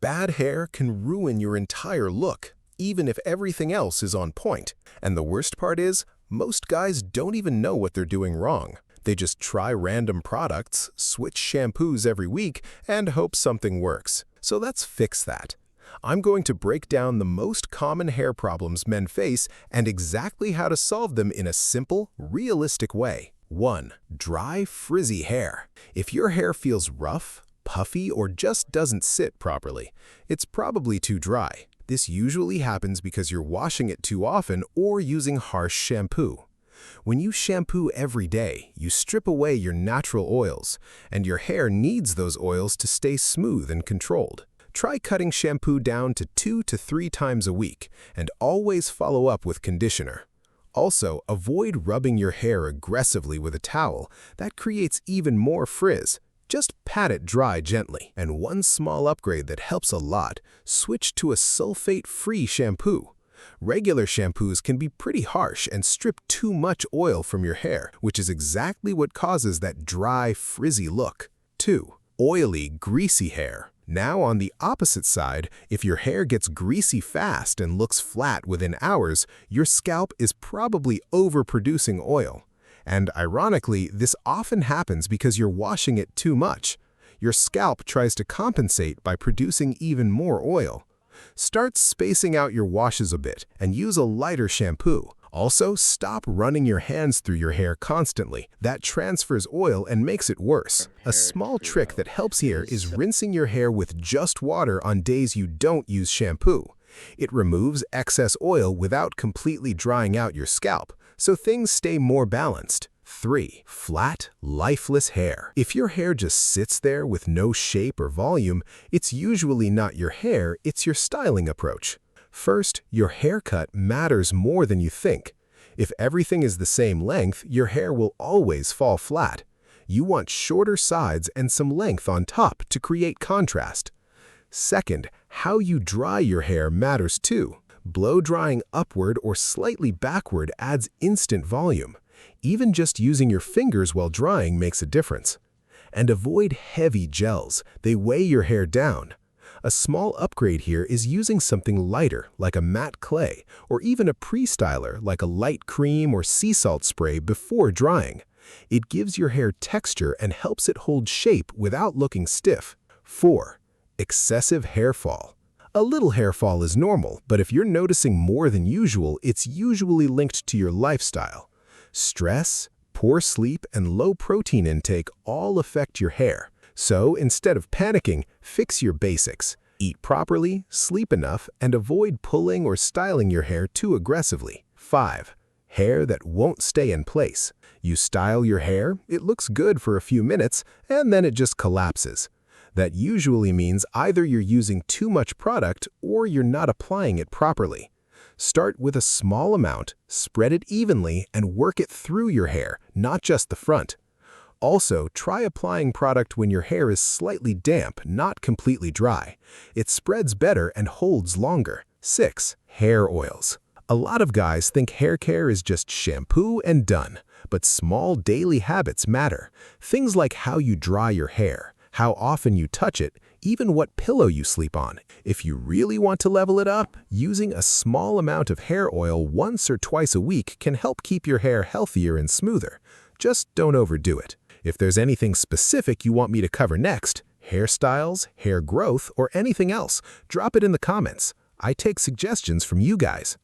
Bad hair can ruin your entire look, even if everything else is on point. And the worst part is, most guys don't even know what they're doing wrong. They just try random products, switch shampoos every week, and hope something works. So let's fix that. I'm going to break down the most common hair problems men face and exactly how to solve them in a simple, realistic way. 1. Dry, frizzy hair. If your hair feels rough, puffy, or just doesn't sit properly, it's probably too dry. This usually happens because you're washing it too often or using harsh shampoo. When you shampoo every day, you strip away your natural oils, and your hair needs those oils to stay smooth and controlled. Try cutting shampoo down to 2 to 3 times a week, and always follow up with conditioner. Also, avoid rubbing your hair aggressively with a towel. That creates even more frizz. Just pat it dry gently. And one small upgrade that helps a lot, switch to a sulfate-free shampoo. Regular shampoos can be pretty harsh and strip too much oil from your hair, which is exactly what causes that dry, frizzy look. 2. Oily, greasy hair. Now on the opposite side, if your hair gets greasy fast and looks flat within hours, your scalp is probably overproducing oil. And ironically, this often happens because you're washing it too much. Your scalp tries to compensate by producing even more oil. Start spacing out your washes a bit and use a lighter shampoo. Also, stop running your hands through your hair constantly. That transfers oil and makes it worse. A small trick that helps here is rinsing your hair with just water on days you don't use shampoo. It removes excess oil without completely drying out your scalp, so things stay more balanced. 3. Flat, lifeless hair. If your hair just sits there with no shape or volume, it's usually not your hair, it's your styling approach. First, your haircut matters more than you think. If everything is the same length, your hair will always fall flat. You want shorter sides and some length on top to create contrast. Second, how you dry your hair matters too. Blow drying upward or slightly backward adds instant volume. Even just using your fingers while drying makes a difference. And avoid heavy gels. They weigh your hair down. A small upgrade here is using something lighter, like a matte clay, or even a pre-styler, like a light cream or sea salt spray before drying. It gives your hair texture and helps it hold shape without looking stiff. 4. Excessive hair fall. A little hair fall is normal, but if you're noticing more than usual, it's usually linked to your lifestyle. Stress, poor sleep, and low protein intake all affect your hair. So instead of panicking, fix your basics. Eat properly, sleep enough, and avoid pulling or styling your hair too aggressively. 5. Hair that won't stay in place. You style your hair, it looks good for a few minutes, and then it just collapses. That usually means either you're using too much product or you're not applying it properly. Start with a small amount, spread it evenly, and work it through your hair, not just the front. Also, try applying product when your hair is slightly damp, not completely dry. It spreads better and holds longer. 6. Hair oils. A lot of guys think hair care is just shampoo and done, but small daily habits matter. Things like how you dry your hair, how often you touch it, even what pillow you sleep on. If you really want to level it up, using a small amount of hair oil once or twice a week can help keep your hair healthier and smoother. Just don't overdo it. If there's anything specific you want me to cover next, hairstyles, hair growth, or anything else, drop it in the comments. I take suggestions from you guys.